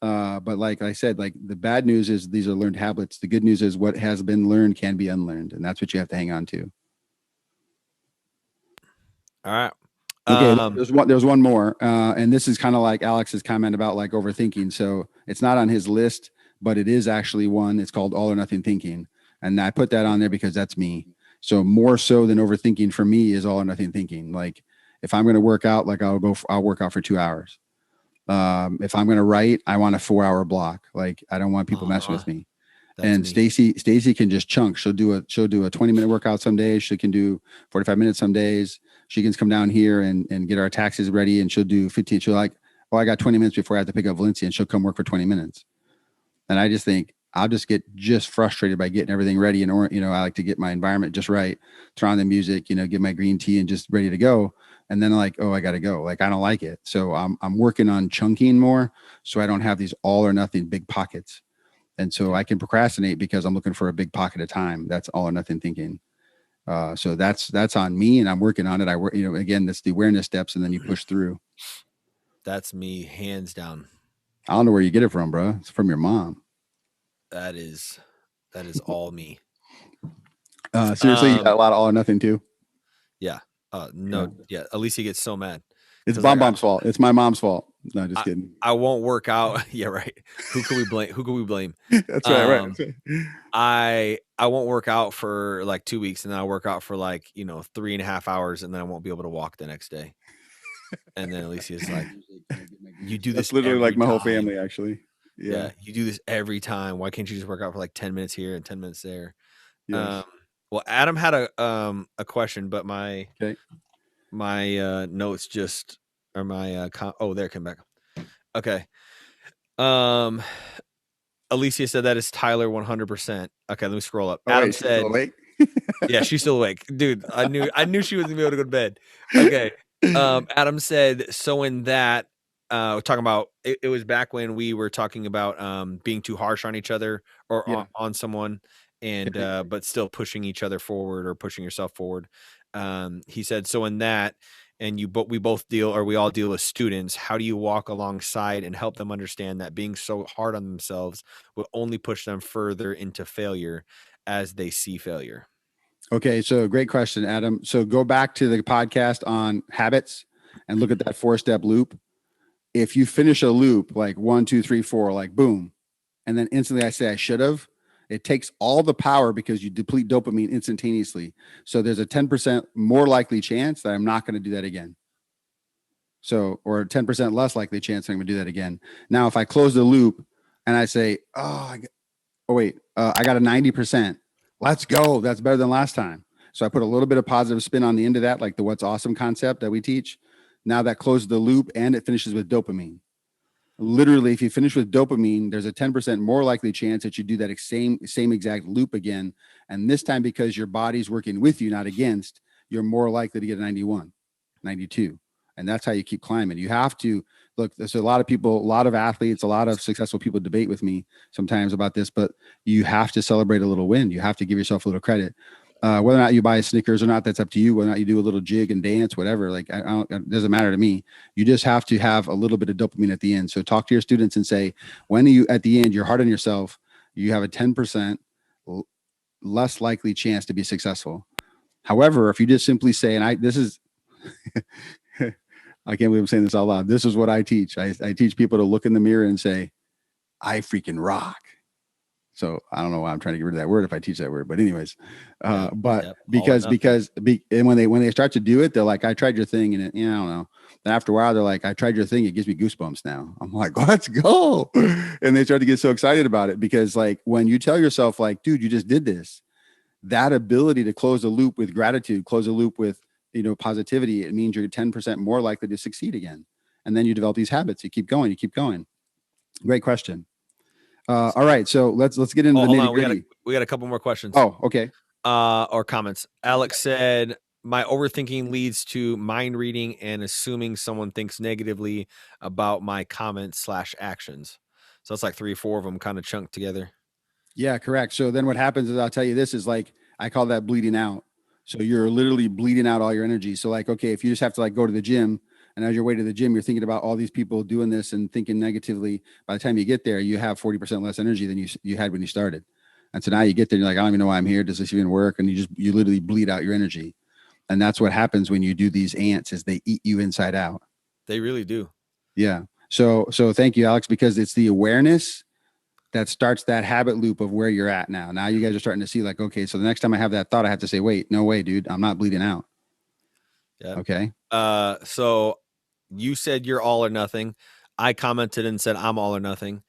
But like I said, like the bad news is these are learned habits. The good news is what has been learned can be unlearned, and that's what you have to hang on to. All right. Okay, there's one more, and this is kind of like Alex's comment about like overthinking. So it's not on his list, but it is actually one. It's called all or nothing thinking, and I put that on there because that's me. So more so than overthinking for me is all or nothing thinking. Like if I'm going to work out, like I'll work out for 2 hours. If I'm going to write, I want a 4 hour block. Like I don't want people messing with me. That's And me. Stacy can just chunk. She'll do a 20-minute workout some days. She can do 45 minutes some days. She can come down here and get our taxes ready, and she'll do 15. She'll like, "Oh, I got 20 minutes before I have to pick up Valencia," and she'll come work for 20 minutes. And I just think I'll just get just frustrated by getting everything ready. And, or, I like to get my environment just right, turn on the music, get my green tea and just ready to go. And then like, oh, I got to go. Like, I don't like it. So I'm working on chunking more so I don't have these all or nothing big pockets. And so I can procrastinate because I'm looking for a big pocket of time. That's all or nothing thinking. So that's on me, and I'm working on it. I work, again, that's the awareness steps, and then you push through. That's me, hands down. I don't know where you get it from, bro. It's from your mom. That is all me. Seriously, you got a lot of all or nothing too. Yeah. No. Yeah. Alicia gets so mad. It's Bomb's fault. It's my mom's fault. No, just kidding. I won't work out. Yeah, right. Who can we blame? That's right. I won't work out for like 2 weeks, and then I'll work out for like 3.5 hours, and then I won't be able to walk the next day. And then Alicia's like, "You do this." That's literally like my time. whole family, actually. Yeah. You do this every time. Why can't you just work out for like 10 minutes here and 10 minutes there? Yes. Well, Adam had a question, but my notes just or my there it came back. Okay. Alicia said that is Tyler 100%. Okay, let me scroll up. Adam said, still awake? "Yeah, she's still awake, dude. I knew she wasn't gonna be able to go to bed." Okay. Adam said, "So in that, talking about it was back when we were talking about being too harsh on each other or on someone, and but still pushing each other forward or pushing yourself forward." He said, "So in that." And we all deal with students. How do you walk alongside and help them understand that being so hard on themselves will only push them further into failure as they see failure? Okay, so great question, Adam. So go back to the podcast on habits and look at that 4-step loop. If you finish a loop like 1, 2, 3, 4, like boom, and then instantly I say I should have, it takes all the power because you deplete dopamine instantaneously. So there's a 10% more likely chance that I'm not going to do that again. So, or a 10% less likely chance I'm going to do that again. Now, if I close the loop and I say, I got a 90%. Let's go. That's better than last time. So I put a little bit of positive spin on the end of that, like the what's awesome concept that we teach. Now that closes the loop and it finishes with dopamine. Literally, if you finish with dopamine, there's a 10% more likely chance that you do that same exact loop again. And this time, because your body's working with you, not against, you're more likely to get a 91, 92. And that's how you keep climbing. You have to look. There's a lot of people, a lot of athletes, a lot of successful people debate with me sometimes about this, but you have to celebrate a little win. You have to give yourself a little credit. Whether or not you buy Snickers or not, that's up to you. Whether or not you do a little jig and dance, whatever, like I don't, it doesn't matter to me. You just have to have a little bit of dopamine at the end. So talk to your students and say, when are you at the end, you're hard on yourself. You have a 10% less likely chance to be successful. However, if you just simply say, this is, I can't believe I'm saying this out loud. This is what I teach. I teach people to look in the mirror and say, I freaking rock. So I don't know why I'm trying to get rid of that word if I teach that word, but anyways, because and when they start to do it, they're like, I tried your thing, and I don't know. Then after a while, they're like, I tried your thing. It gives me goosebumps now. I'm like, let's go. And they start to get so excited about it because like when you tell yourself like, dude, you just did this, that ability to close the loop with gratitude, close the loop with, positivity, it means you're 10% more likely to succeed again. And then you develop these habits. You keep going. Great question. All right, so let's get into the nitty gritty. We got a couple more questions. Oh, okay. Or comments. Alex said, my overthinking leads to mind reading and assuming someone thinks negatively about my comments / actions. So that's like 3 or 4 of them kind of chunked together. Yeah, correct. So then what happens is I'll tell you this is like, I call that bleeding out. So you're literally bleeding out all your energy. So like, okay, if you just have to like go to the gym, and as you're way to the gym, you're thinking about all these people doing this and thinking negatively. By the time you get there, you have 40% less energy than you had when you started. And so now you get there and you're like, I don't even know why I'm here. Does this even work? And you literally bleed out your energy. And that's what happens when you do these ants is they eat you inside out. They really do. Yeah. So thank you, Alex, because it's the awareness that starts that habit loop of where you're at now. Now you guys are starting to see like, okay, so the next time I have that thought, I have to say, wait, no way, dude, I'm not bleeding out. Yeah. Okay. So you said you're all or nothing. I commented and said I'm all or nothing.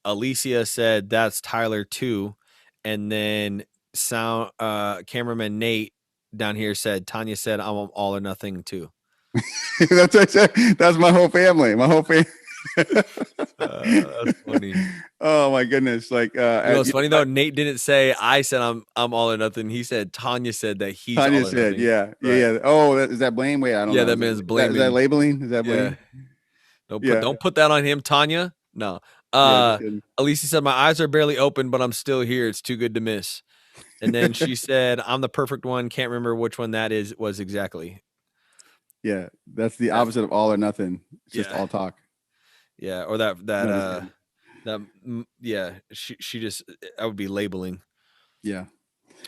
Alicia said that's Tyler too. And then cameraman Nate down here said Tanya said I'm all or nothing too. That's what I said. That's my whole family. That's funny. Oh my goodness! Like, it's funny though. Nate didn't say I said I'm all or nothing. He said Tanya said that he's Tanya all or said, nothing. yeah, right. Yeah. Oh, is that blame? Wait, I don't know. Yeah, that man's blaming. Is that labeling? Is that blame? Don't put that on him, Tanya. No. Alicia said my eyes are barely open, but I'm still here. It's too good to miss. And then she said, I'm the perfect one. Can't remember which one that was exactly. Yeah, that's the opposite of all or nothing. It's just all talk. Yeah, or she just, I would be labeling. Yeah.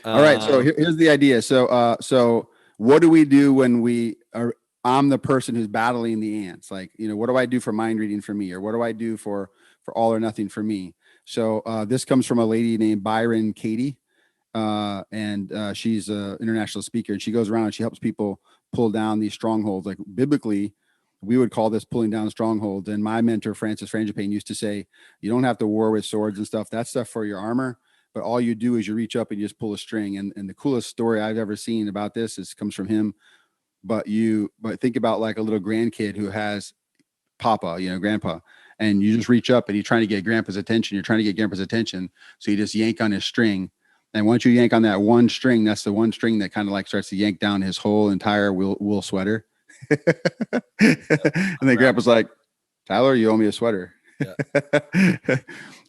All right. So here's the idea. So what do we do when I'm the person who's battling the ants? Like, what do I do for mind reading for me? Or what do I do for all or nothing for me? So this comes from a lady named Byron Katie. And she's an international speaker, and she goes around and she helps people pull down these strongholds. Like biblically, we would call this pulling down strongholds. And my mentor, Francis Frangipane, used to say, you don't have to war with swords and stuff. That's stuff for your armor. But all you do is you reach up and you just pull a string. And the coolest story I've ever seen about this comes from him. But think about like a little grandkid who has Papa, grandpa, and you just reach up and you're trying to get grandpa's attention. You're trying to get grandpa's attention. So you just yank on his string. And once you yank on that one string, that's the one string that kind of like starts to yank down his whole entire wool sweater. And then grandpa's like, Tyler, you owe me a sweater. Yeah.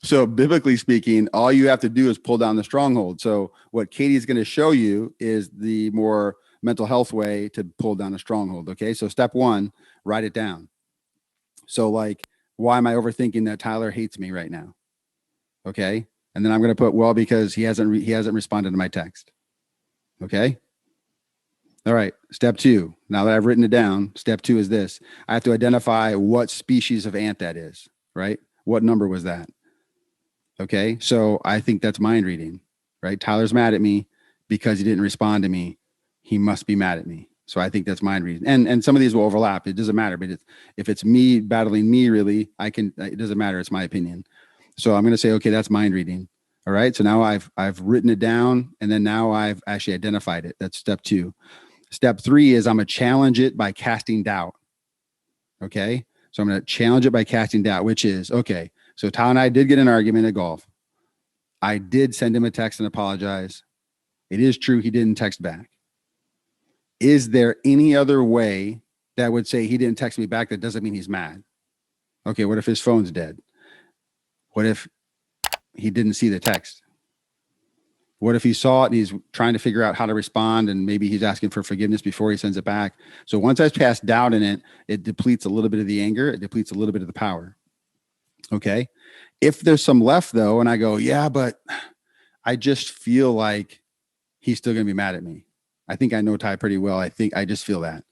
So biblically speaking, all you have to do is pull down the stronghold. So what Katie's going to show you is the more mental health way to pull down a stronghold. Okay. So step 1, write it down. So like, why am I overthinking that Tyler hates me right now? Okay. And then I'm going to put, because he hasn't responded to my text. Okay. All right. Step 2. Now that I've written it down, step 2 is this. I have to identify what species of ant that is, right? What number was that? Okay. So I think that's mind reading, right? Tyler's mad at me because he didn't respond to me. He must be mad at me. So I think that's mind reading. And some of these will overlap. It doesn't matter. But if it's me battling me, really, it doesn't matter. It's my opinion. So I'm going to say, okay, that's mind reading. All right. So now I've written it down, and then now I've actually identified it. That's step 2. Step 3 is I'm going to challenge it by casting doubt. Okay. So I'm going to challenge it by casting doubt, which is, okay, so Tyler and I did get an argument at golf. I did send him a text and apologize. It is true he didn't text back. Is there any other way that would say he didn't text me back that doesn't mean he's mad? Okay, what if his phone's dead? What if he didn't see the text? What if he saw it and he's trying to figure out how to respond and maybe he's asking for forgiveness before he sends it back? So once I've passed doubt in it, it depletes a little bit of the anger, it depletes a little bit of the power. Okay. If there's some left though, and I go, yeah, but I just feel like he's still going to be mad at me. I think I know Ty pretty well. I think I just feel that.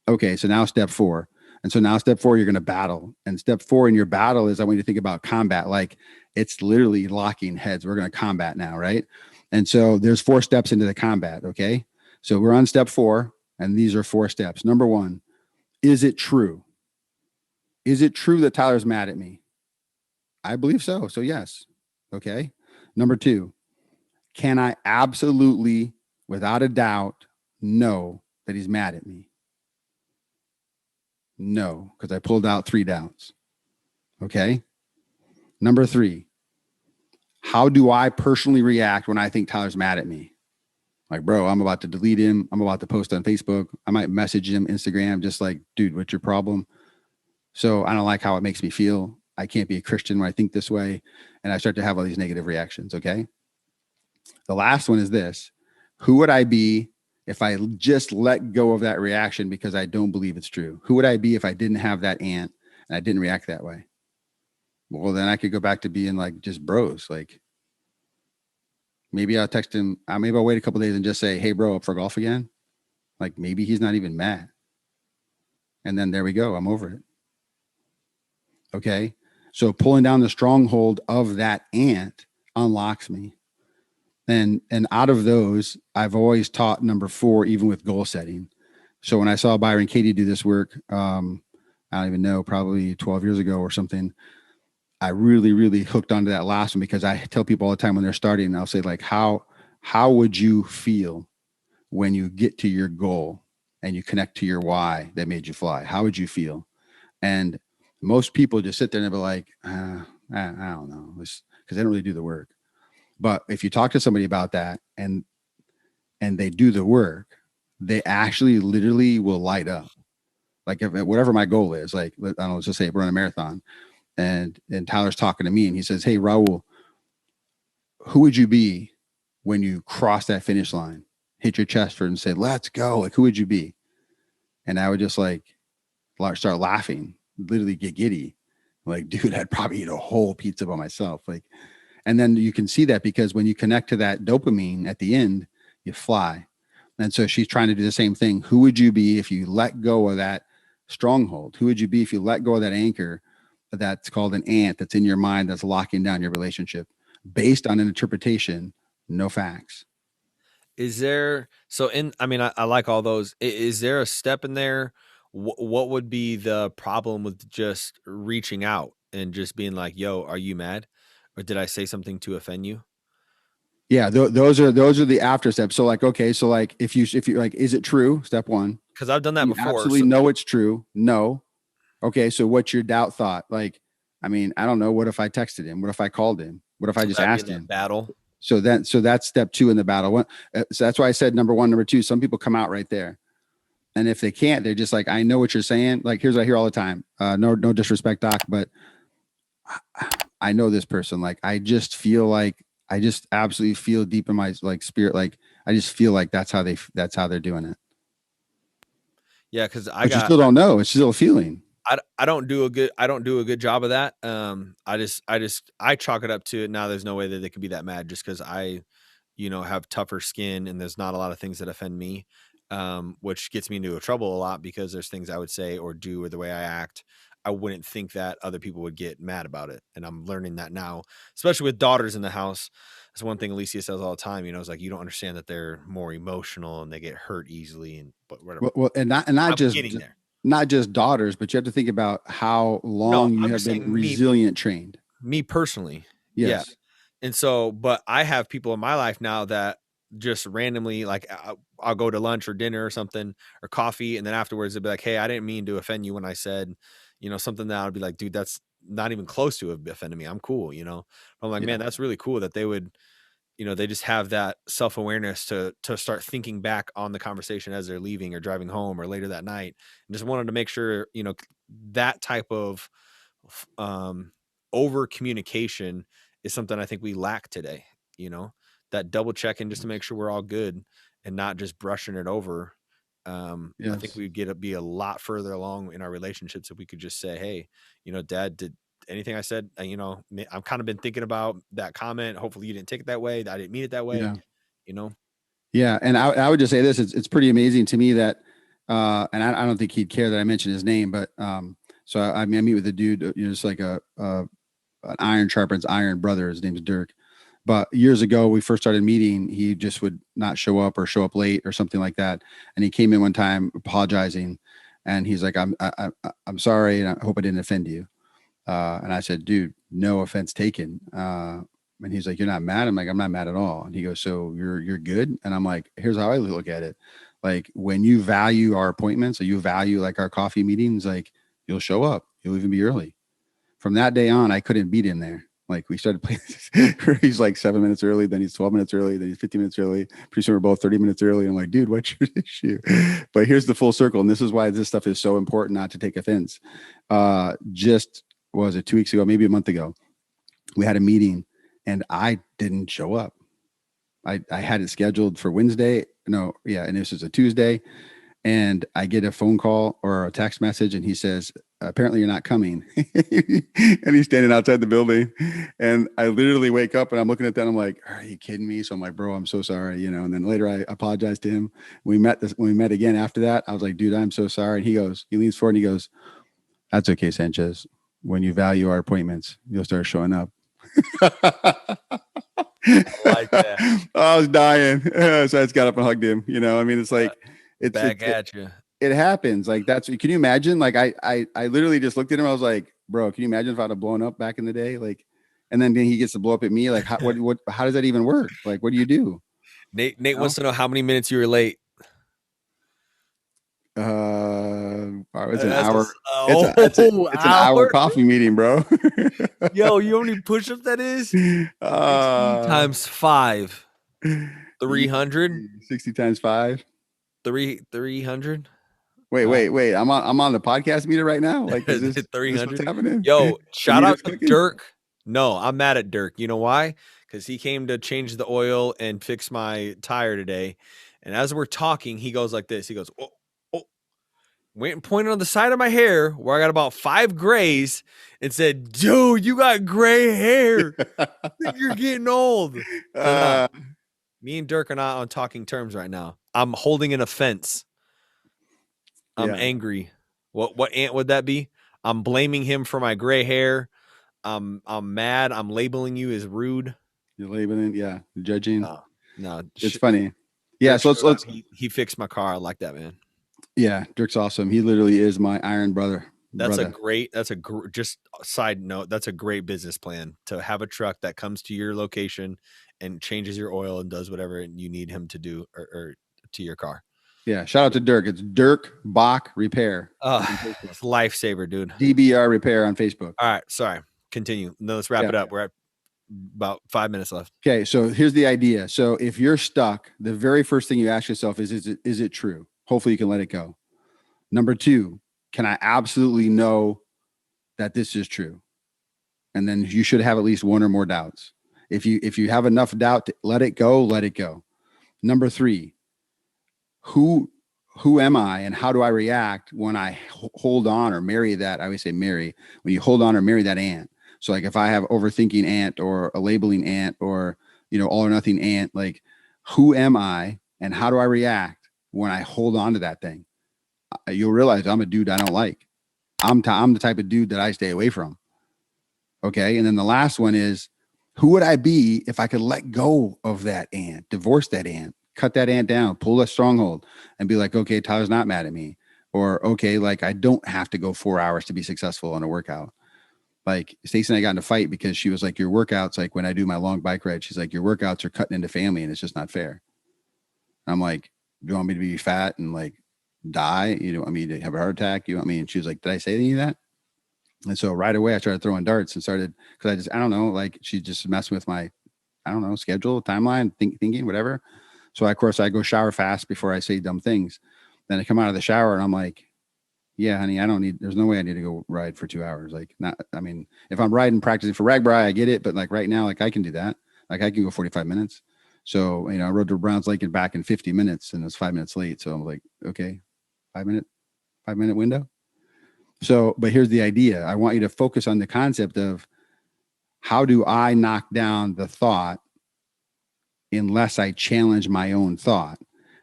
Okay. So now step four. And so now step four, you're going to battle. And step four in your battle is I want you to think about combat. Like it's literally locking heads. We're going to combat now. Right. And so there's 4 steps into the combat. Okay. So we're on step 4 and these are 4 steps. Number 1, is it true? Is it true that Tyler's mad at me? I believe so. So yes. Okay. Number 2, can I absolutely, without a doubt, know that he's mad at me? No, because I pulled out 3 doubts. Okay. Number 3, how do I personally react when I think Tyler's mad at me? Like, bro, I'm about to delete him. I'm about to post on Facebook. I might message him Instagram, just like, dude, what's your problem? So I don't like how it makes me feel. I can't be a Christian when I think this way. And I start to have all these negative reactions. Okay. The last one is this: who would I be if I just let go of that reaction because I don't believe it's true? Who would I be if I didn't have that ant and I didn't react that way? Well, then I could go back to being like just bros. Like maybe I'll text him. Maybe I'll wait a couple days and just say, hey, bro, up for golf again? Like maybe he's not even mad. And then there we go. I'm over it. Okay. So pulling down the stronghold of that ant unlocks me. And out of those, I've always taught number 4, even with goal setting. So when I saw Byron Katie do this work, I don't even know, probably 12 years ago or something, I really, really hooked onto that last one because I tell people all the time when they're starting, I'll say like, how would you feel when you get to your goal and you connect to your why that made you fly? How would you feel? And most people just sit there and be like, I don't know, because they don't really do the work. But if you talk to somebody about that and they do the work, they actually literally will light up. Like if whatever my goal is, like I don't know, let's just say run a marathon, and Tyler's talking to me and he says, "Hey, Raul, who would you be when you cross that finish line? Hit your chest for it and say, let's go." Like, who would you be? And I would just like start laughing, literally get giddy. Like, dude, I'd probably eat a whole pizza by myself. Like, and then you can see that because when you connect to that dopamine at the end, you fly. And so she's trying to do the same thing. Who would you be if you let go of that stronghold? Who would you be if you let go of that anchor that's called an ant that's in your mind that's locking down your relationship based on an interpretation, no facts? Is there so in I mean I like all those. Is there a step in there? What would be the problem with just reaching out and just being like, "Yo, are you mad? Or did I say something to offend you?" Yeah, those are the after steps. So like, okay, so like if you like, is it true? Step 1. Because I've done Do that you before. absolutely So know it's true? No. Okay, so what's your doubt thought? Like, I mean, I don't know. What if I texted him? What if I called him? What if I so just that'd be in asked that him? battle. So that's step 2 in the battle. So that's why I said number 1, number 2. Some people come out right there, and if they can't, they're just like, I know what you're saying. Like, here's what I hear all the time. No disrespect, Doc, but I know this person. Like, I just feel like I just absolutely feel deep in my like spirit. Like, I just feel like that's how they're doing it. Yeah, because But you still don't know. It's still a feeling. I don't do a good job of that. I chalk it up to it now. There's no way that they could be that mad just because I, have tougher skin and there's not a lot of things that offend me, which gets me into trouble a lot because there's things I would say or do or the way I act. I wouldn't think that other people would get mad about it. And I'm learning that now, especially with daughters in the house. That's one thing Alicia says all the time, it's like, you don't understand that they're more emotional and they get hurt easily and but whatever. Well, and not I'm just getting there. daughters, but you have to think about how No, long you I'm have just been saying resilient trained. me personally. Yeah. Yes. And so, but I have people in my life now that just randomly, like, I'll go to lunch or dinner or something or coffee. And then afterwards, they'll be like, "Hey, I didn't mean to offend you when I said, something." That I'd be like, "Dude, that's not even close to have offended me. I'm cool." I'm like, Yeah. man, that's really cool that they would, they just have that self-awareness to start thinking back on the conversation as they're leaving or driving home or later that night. And just wanted to make sure, that type of um over communication is something I think we lack today, you know, that double checking just to make sure we're all good and not just brushing it over. I think Yes. we'd be a lot further along in our relationships if we could just say, hey, Dad, did anything I said, I've kind of been thinking about that comment. Hopefully you didn't take it that way. I didn't mean it that way. Yeah. You know? Yeah. And I would just say this, it's pretty amazing to me that, and I don't think he'd care that I mentioned his name, but, so I mean, I meet with a dude, just like an iron sharpens iron brother. His name's Dirk. But years ago, we first started meeting, he just would not show up or show up late or something like that. And he came in one time apologizing, and he's like, I'm sorry, and I hope I didn't offend you. And I said, dude, no offense taken. And he's like, you're not mad? I'm like, I'm not mad at all. And he goes, so you're good? And I'm like, here's how I look at it. Like, when you value our appointments, or you value like our coffee meetings, like, you'll show up, you'll even be early. From that day on, I couldn't beat him there. Like, we started playing, he's like 7 minutes early, then he's 12 minutes early, then he's 15 minutes early. Pretty soon we're both 30 minutes early. I'm like, dude, what's your issue? But here's the full circle. And this is why this stuff is so important, not to take offense. Just, was it 2 weeks ago, maybe a month ago, we had a meeting and I didn't show up. I had it scheduled for Wednesday. No, yeah. And this is a Tuesday. And I get a phone call or a text message, and he says, apparently you're not coming. And he's standing outside the building. And I literally wake up and I'm looking at that. And I'm like, are you kidding me? So I'm like, bro, I'm so sorry. And then later I apologized to him. When we met again after that, I was like, dude, I'm so sorry. And he leans forward and he goes, that's okay, Sanchez. When you value our appointments, you'll start showing up. I like that. I was dying. So I just got up and hugged him. I mean, it's like, it's back at you. It happens. Like, can you imagine? Like, I literally just looked at him. I was like, bro, can you imagine if I'd have blown up back in the day? Like, and then he gets to blow up at me. Like, how does that even work? Like, what do you do? Nate wants to know how many minutes you were late. It's an hour. It's an hour coffee meeting, bro. Yo, you know how many push-ups that is? 60 times 5. 300. 60 times 5. 300. Wait. I'm on the podcast meter right now. Like, is this 300? What's happening? Yo, shout out to Dirk. No, I'm mad at Dirk. You know why? Because he came to change the oil and fix my tire today. And as we're talking, he goes like this. He goes, oh. Went and pointed on the side of my hair where I got about 5 grays and said, dude, you got gray hair. I think you're getting old. Me and Dirk are not on talking terms right now. I'm holding an offense. I'm angry. What ant would that be? I'm blaming him for my gray hair. I'm mad. I'm labeling you as rude. You're labeling, judging. No, it's funny. Yeah, so let's. He fixed my car. I like that, man. Yeah, Dirk's awesome. He literally is my iron brother. Just a side note, that's a great business plan to have a truck that comes to your location and changes your oil and does whatever you need him to do or to your car. Yeah, shout out to Dirk. It's Dirk Bach Repair. It's lifesaver, dude. DBR Repair on Facebook. All right, sorry. Continue. No, let's wrap it up. We're at about 5 minutes left. Okay, so here's the idea. So if you're stuck, the very first thing you ask yourself is it true? Hopefully you can let it go. Number 2, can I absolutely know that this is true? And then you should have at least one or more doubts. If you have enough doubt to let it go, let it go. Number 3, who am I and how do I react when I hold on or marry that? I always say marry. When you hold on or marry that ant. So like if I have overthinking ant or a labeling ant or, all or nothing ant, like who am I and how do I react when I hold on to that thing? You'll realize I'm a dude I don't like. I'm the type of dude that I stay away from. Okay. And then the last one is, who would I be if I could let go of that ant, divorce that ant, cut that ant down, pull a stronghold and be like, okay, Tyler's not mad at me. Or, okay, like I don't have to go 4 hours to be successful on a workout. Like Stacey and I got in a fight because she was like, your workouts, like when I do my long bike ride, she's like, your workouts are cutting into family and it's just not fair. I'm like, you want me to be fat and like die? You don't want me to have a heart attack? You want me? And she was like, did I say any of that? And so right away I started throwing darts and started, cause I don't know, like she just messing with my, schedule, timeline, thinking, whatever. So of course I go shower fast before I say dumb things. Then I come out of the shower and I'm like, yeah, honey, there's no way I need to go ride for 2 hours. Like if I'm riding, practicing for Ragbri, I get it. But like right now, like I can do that. Like I can go 45 minutes. So, I rode to Browns Lake and back in 50 minutes and it was 5 minutes late. So I'm like, okay, 5 minute window. So, but here's the idea. I want you to focus on the concept of how do I knock down the thought unless I challenge my own thought?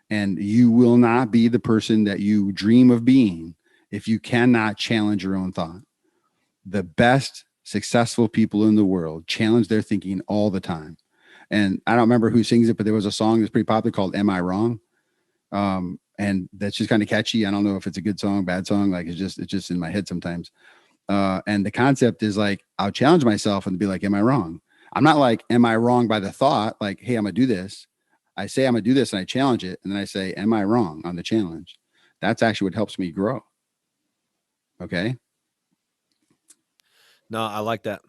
And you will not be the person that you dream of being if you cannot challenge your own thought. The best successful people in the world challenge their thinking all the time. And I don't remember who sings it, but there was a song that's pretty popular called Am I Wrong? And that's just kind of catchy. I don't know if it's a good song, bad song. Like it's just in my head sometimes. And the concept is like, I'll challenge myself and be like, am I wrong? I'm not like, am I wrong by the thought? Like, hey, I'm gonna do this. I say I'm gonna do this and I challenge it. And then I say, am I wrong on the challenge? That's actually what helps me grow. Okay. No, I like that.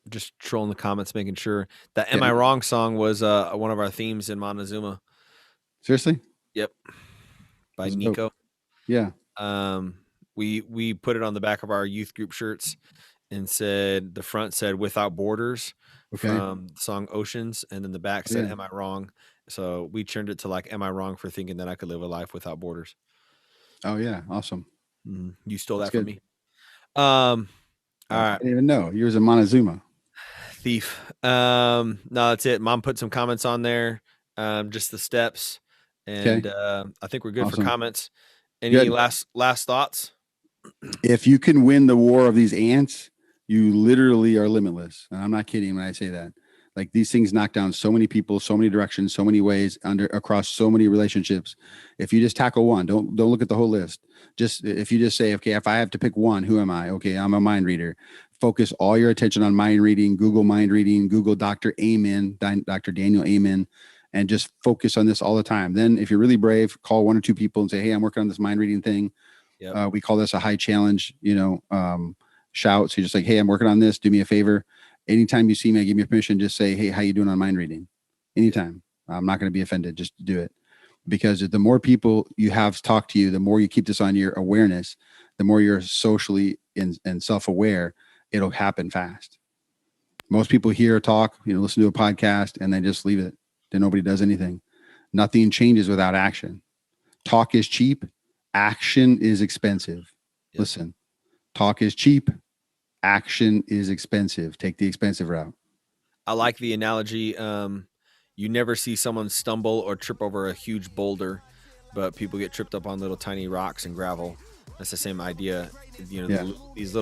Just trolling the comments, making sure that "Am Yeah. I Wrong" song was one of our themes in Montezuma. Seriously? Yep, by That's dope. Nico. Yeah. We put it on the back of our youth group shirts and said the front said "Without Borders" Okay. from the song Oceans, and then the back said Yeah. "Am I Wrong?" So we turned it to like "Am I wrong for thinking that I could live a life without borders?" Oh yeah. Awesome. You stole That's that from good. me. All I right, didn't even know. Yours in Montezuma. thief. No, that's it. Mom put some comments on there, just the steps, and Okay. I think we're good for Awesome. comments. Any Good. last thoughts? If you can win the war of these ants, you literally are limitless. And I'm not kidding when I say that. Like these things knock down so many people, so many directions, so many ways across so many relationships. If you just tackle one, don't look at the whole list. Just if you just say, okay, if I have to pick one, who am I? Okay, I'm a mind reader. Focus all your attention on mind reading, Google Dr. Amen, Dr. Daniel Amen, and just focus on this all the time. Then if you're really brave, call one or two people and say, hey, I'm working on this mind reading thing. Yep. We call this a high challenge, shout. So you're just like, hey, I'm working on this. Do me a favor. Anytime you see me, I give you permission. Just say, hey, how you doing on mind reading? Anytime. I'm not going to be offended. Just do it. Because the more people you have talk to you, the more you keep this on your awareness, the more you're socially and self-aware, it'll happen fast. Most people hear a talk, listen to a podcast and they just leave it. Then nobody does anything. Nothing changes without action. Talk is cheap. Action is expensive. Yep. Listen, talk is cheap. Action is expensive. Take the expensive route. I like the analogy. You never see someone stumble or trip over a huge boulder, but people get tripped up on little tiny rocks and gravel. That's the same idea. Yeah. These little